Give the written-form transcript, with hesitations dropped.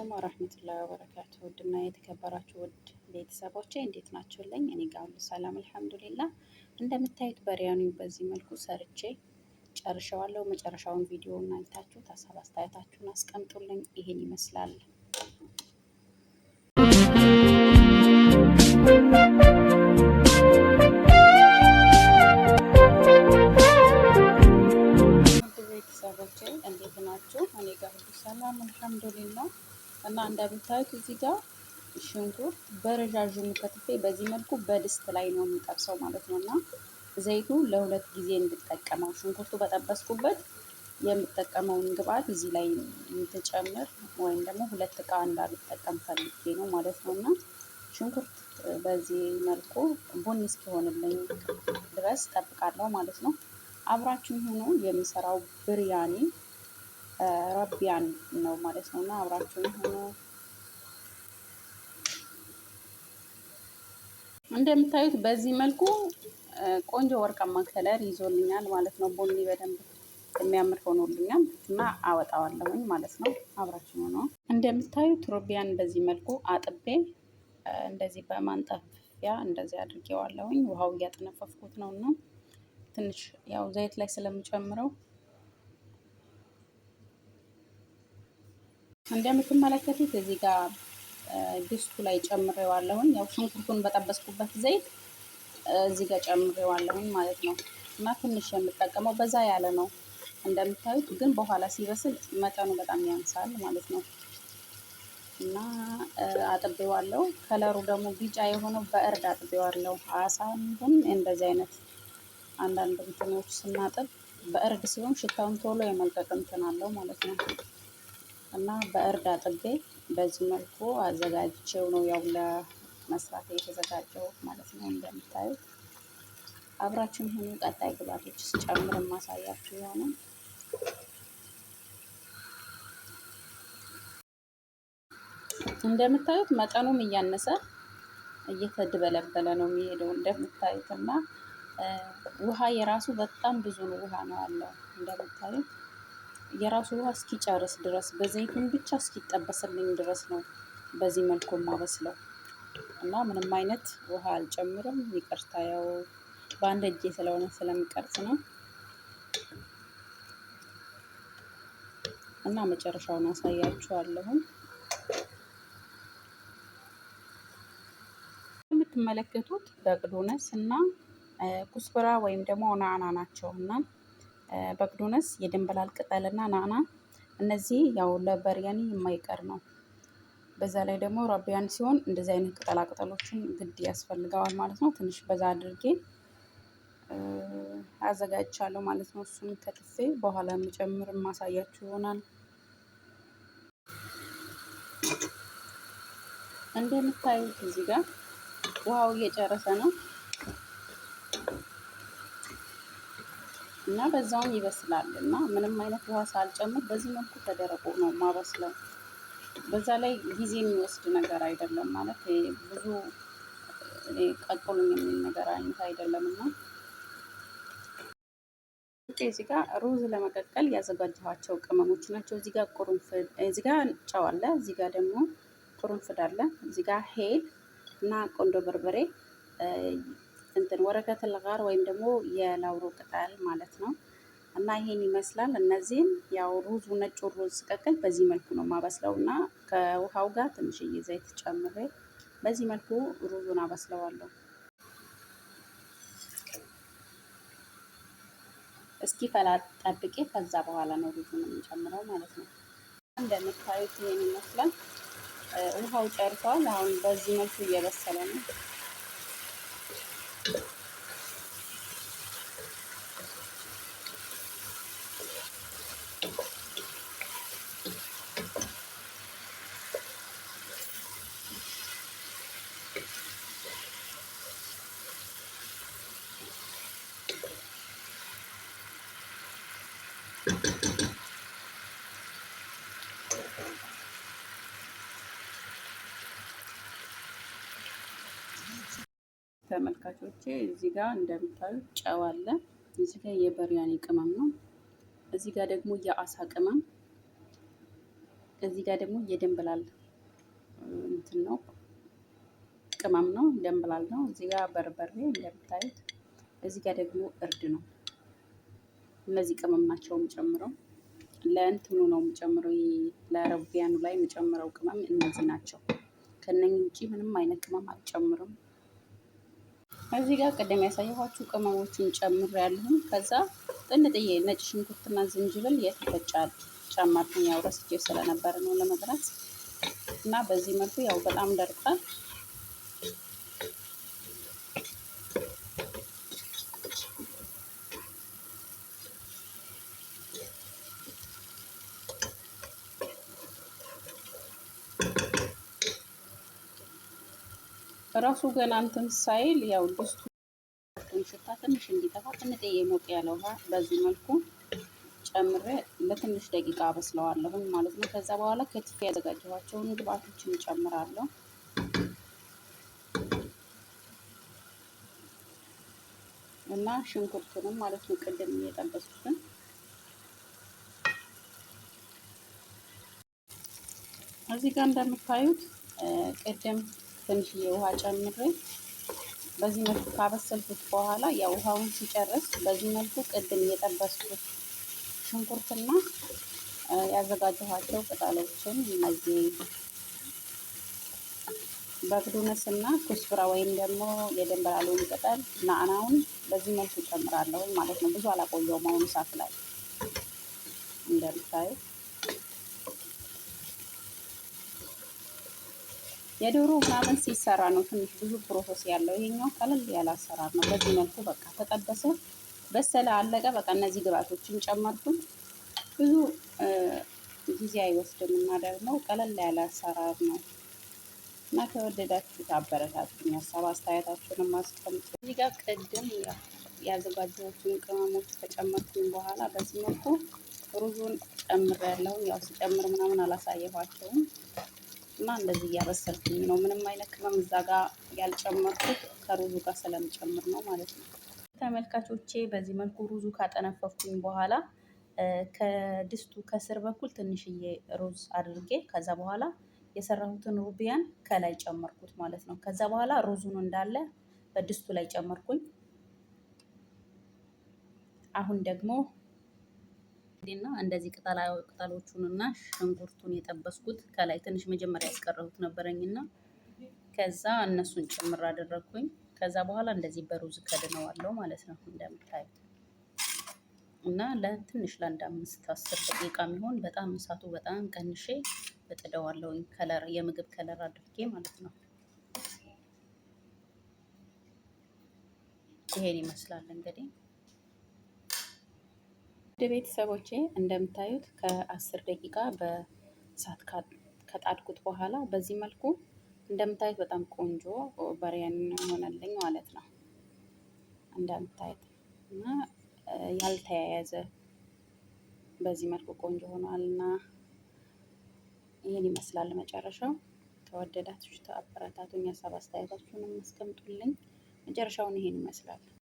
አለይኩም ወራህመቱላሂ ወበረካቱ። ውድና የተከበራችሁ ውድ ቤተሰቦቼ እንዴት ናችሁልኝ? እኔ ጋር ሁሉ ሰላም አልሐምዱሊላህ። እንደምታዩት በሪያኒ በዚህ መልኩ ሰርቼ ጨርሸዋለሁ። መጨረሻውን ቪዲዮውን አይታችሁ ሀሳብ አስተያየታችሁን አስቀምጡልኝ። ይሄን ይመስላል። ቤተሰቦቼ እንዴት ናችሁ? እኔ ጋር ሁሉ ሰላም አልሐምዱሊላህ። እና እንደምታዩት እዚህ ጋር ሽንኩርት በረዣዥሙ ከትፌ በዚህ መልኩ በድስት ላይ ነው የሚጠብሰው ማለት ነው። እና ዘይቱ ለሁለት ጊዜ እንድጠቀመው ሽንኩርቱ በጠበስኩበት የምጠቀመውን ግብአት እዚህ ላይ እንድጨምር ወይም ደግሞ ሁለት እቃ እንዳልጠቀም ፈልጌ ነው ማለት ነው። እና ሽንኩርት በዚህ መልኩ ቡኒ እስኪሆንልኝ ድረስ ጠብቃለሁ ማለት ነው። አብራችሁ ሆኖ የሚሰራው ብርያኒ ረቢያን ነው ማለት ነው። እና አብራችሁ ሆኖ እንደምታዩት በዚህ መልኩ ቆንጆ ወርቃማ ከለር ይዞልኛል ማለት ነው። ቡኒ በደንብ የሚያምር ሆኖልኛል እና አወጣዋለሁኝ ማለት ነው። አብራችሁ ሆኖ እንደምታዩት ሮቢያን በዚህ መልኩ አጥቤ እንደዚህ በማንጠፊያ እንደዚህ አድርጌዋለሁኝ። ውሃው እያጠነፈፍኩት ነው እና ትንሽ ያው ዘይት ላይ ስለምጨምረው እንደምትመለከቱት እዚህ ጋር ድስቱ ላይ ጨምሬዋለሁኝ። ያው ሽንኩርቱን በጠበስኩበት ዘይት እዚህ ጋር ጨምሬዋለሁኝ ማለት ነው። እና ትንሽ የምጠቀመው በዛ ያለ ነው እንደምታዩት፣ ግን በኋላ ሲበስል መጠኑ በጣም ያንሳል ማለት ነው። እና አጥቤዋለሁ። ከለሩ ደግሞ ቢጫ የሆነው በእርድ አጥቤዋለሁ። አሳም ይሁን እንደዚህ አይነት አንዳንድ እንትኖች ስናጥብ በእርድ ሲሆን ሽታውን ቶሎ የመልቀቅ እንትን አለው ማለት ነው። እና በእርድ አጥቤ በዚህ መልኩ አዘጋጅቼው ነው ያው ለመስራት የተዘጋጀው ማለት ነው። እንደምታዩት አብራችን ሆኑ። ቀጣይ ግብአቶች ስጨምር ማሳያችሁ የሆነ እንደምታዩት መጠኑም እያነሰ እየተድበለበለ ነው የሚሄደው እንደምታዩት። እና ውሃ የራሱ በጣም ብዙ ነው ውሃ ነው ያለው እንደምታዩት። የራሱ ውሃ እስኪጨርስ ድረስ በዘይቱን ብቻ እስኪጠበስልኝ ድረስ ነው በዚህ መልኩ ማበስለው። እና ምንም አይነት ውሃ አልጨምርም። ይቅርታ ያው በአንድ እጄ ስለሆነ ስለምቀርጽ ነው። እና መጨረሻውን አሳያችኋለሁ። የምትመለከቱት በቅዶነስ እና ኩስብራ ወይም ደግሞ ናና ናቸው። እና በቅዶነስ የድንብላል ቅጠልና ናና እነዚህ ያው ለበርያኒ የማይቀር ነው። በዛ ላይ ደግሞ ረቢያን ሲሆን እንደዚህ አይነት ቅጠላ ቅጠሎችን ግድ ያስፈልገዋል ማለት ነው። ትንሽ በዛ አድርጌ አዘጋጅቻለሁ ማለት ነው። እሱን ከትፌ በኋላ የምጨምር ማሳያችሁ ይሆናል። እንደምታዩት እዚህ ጋር ውሃው እየጨረሰ ነው እና በዛውም ይበስላል። እና ምንም አይነት ውሃ ሳልጨምር በዚህ መልኩ ተደረቆ ነው ማበስለው። በዛ ላይ ጊዜ የሚወስድ ነገር አይደለም ማለት ብዙ ቀጥሉኝ የሚል ነገር አይነት አይደለም። እና እዚህ ጋር ሩዝ ለመቀቀል ያዘጋጀኋቸው ቅመሞች ናቸው። እዚህ ጋር ቁርንፍድ፣ እዚህ ጋር ጨው አለ፣ እዚህ ጋር ደግሞ ቁርንፍድ አለ፣ እዚህ ጋር ሄል እና ቆንዶ በርበሬ እንትን ወረቀት ለጋር ወይም ደግሞ የላውሮ ቅጠል ማለት ነው። እና ይሄን ይመስላል። እነዚህም ያው ሩዙ ነጭ ሩዝ ስቀቅል በዚህ መልኩ ነው ማበስለው። እና ከውሃው ጋር ትንሽዬ ዘይት ጨምሬ በዚህ መልኩ ሩዙን አበስለዋለሁ። እስኪ ፈላ ጠብቄ ከዛ በኋላ ነው ሩዙን የምጨምረው ማለት ነው። እንደምታዩት ይሄን ይመስላል። ውሃው ጨርሷል። አሁን በዚህ መልኩ እየበሰለ ነው። ተመልካቾቼ እዚህ ጋር እንደምታዩት ጨው አለ። እዚህ ጋር የበርያኒ ቅመም ነው። እዚህ ጋር ደግሞ የአሳ ቅመም፣ እዚህ ጋር ደግሞ የድንብላል እንትን ነው ቅመም ነው፣ ድንብላል ነው። እዚህ ጋር በርበሬ እንደምታዩት፣ እዚህ ጋር ደግሞ እርድ ነው። እነዚህ ቅመም ናቸው የምጨምረው። ለእንትኑ ነው የምጨምረው፣ ለረቢያኑ ላይ የምጨምረው ቅመም እነዚህ ናቸው። ከነኚህ ውጪ ምንም አይነት ቅመም አልጨምርም። እዚህ ጋር ቅድም ያሳየኋችሁ ቅመሞችን ጨምሬያለሁ። ከዛ ጥንጥዬ ነጭ ሽንኩርትና ዝንጅብል የተፈጫል ጨመርኩኝ። ያው ረስቼ ስለነበረ ነው ለመቅረጽ እና በዚህ መልኩ ያው በጣም ደርቋል። ራሱ ገና እንትን ሳይል ያው ድስቱ ሽታ ትንሽ እንዲጠፋ ጥንጥዬ ሞቅ ያለ ውሃ በዚህ መልኩ ጨምሬ ለትንሽ ደቂቃ አበስለዋለሁ ማለት ነው። ከዛ በኋላ ከትፌ ያዘጋጀኋቸውን ግብአቶችን እጨምራለሁ። እና ሽንኩርቱንም ማለት ነው ቅድም የጠበሱትን እዚህ ጋር እንደምታዩት ቅድም ትንሽዬ ውሃ ጨምሬ በዚህ መልኩ ካበሰልኩት በኋላ ያው ውሃውን ሲጨርስ በዚህ መልኩ ቅድም የጠበስኩት ሽንኩርትና ያዘጋጀኋቸው ቅጠሎችን እነዚህ በግዱነስ እና ኩስፍራ ወይም ደግሞ የድንብላሉን ቅጠል ናዕናውን በዚህ መልኩ ጨምራለሁ ማለት ነው። ብዙ አላቆየውም አሁን እሳት ላይ እንደምታዩት። የዶሮ ምናምን ሲሰራ ነው ትንሽ ብዙ ፕሮሰስ ያለው። ይሄኛው ቀለል ያለ አሰራር ነው። በዚህ መልኩ በቃ ተጠበሰ፣ በሰለ፣ አለቀ። በቃ እነዚህ ግብአቶችን ጨመርኩኝ። ብዙ ጊዜ አይወስድም እና ደግሞ ቀለል ያለ አሰራር ነው እና ከወደዳችሁት አበረታቱኝ። ሀሳብ አስተያየታችሁንም አስቀምጡ። እዚህ ጋር ቅድም ያዘጋጀኋቸውን ቅመሞች ከጨመርኩኝ በኋላ በዚህ መልኩ ሩዙን ጨምሬያለሁ። ያው ሲጨምር ምናምን አላሳየኋቸውም እና እንደዚህ እያበሰልኩኝ ነው። ምንም አይነት ቅመም እዛ ጋር ያልጨመርኩት ከሩዙ ጋር ስለምጨምር ነው ማለት ነው። ተመልካቾቼ በዚህ መልኩ ሩዙ ካጠነፈፍኩኝ በኋላ ከድስቱ ከስር በኩል ትንሽዬ ሩዝ አድርጌ ከዛ በኋላ የሰራሁትን ሩቢያን ከላይ ጨመርኩት ማለት ነው። ከዛ በኋላ ሩዙን እንዳለ በድስቱ ላይ ጨመርኩኝ። አሁን ደግሞ እና እንደዚህ ቅጠሎቹን እና ሽንኩርቱን የጠበስኩት ከላይ ትንሽ መጀመሪያ ያስቀረሁት ነበረኝና ከዛ እነሱን ጭምር አደረግኩኝ። ከዛ በኋላ እንደዚህ በሩዝ ከድነዋለሁ ማለት ነው እንደምታዩት እና ለትንሽ ለአንድ 5-10 ደቂቃ የሚሆን በጣም እሳቱ በጣም ቀንሼ እጥደዋለሁኝ። ከለር የምግብ ከለር አድርጌ ማለት ነው። ይሄን ይመስላል እንግዲህ ወደ ቤተሰቦቼ እንደምታዩት ከ10 ደቂቃ በእሳት ከጣድኩት በኋላ በዚህ መልኩ እንደምታዩት በጣም ቆንጆ በሪያን ሆነልኝ ማለት ነው። እንደምታዩት እና ያልተያያዘ በዚህ መልኩ ቆንጆ ሆኗል እና ይህን ይመስላል መጨረሻው። ከወደዳችሁ አበረታቱኝ። ሀሳብ አስተያየታችሁንም አስቀምጡልኝ። መጨረሻውን ይሄን ይመስላል።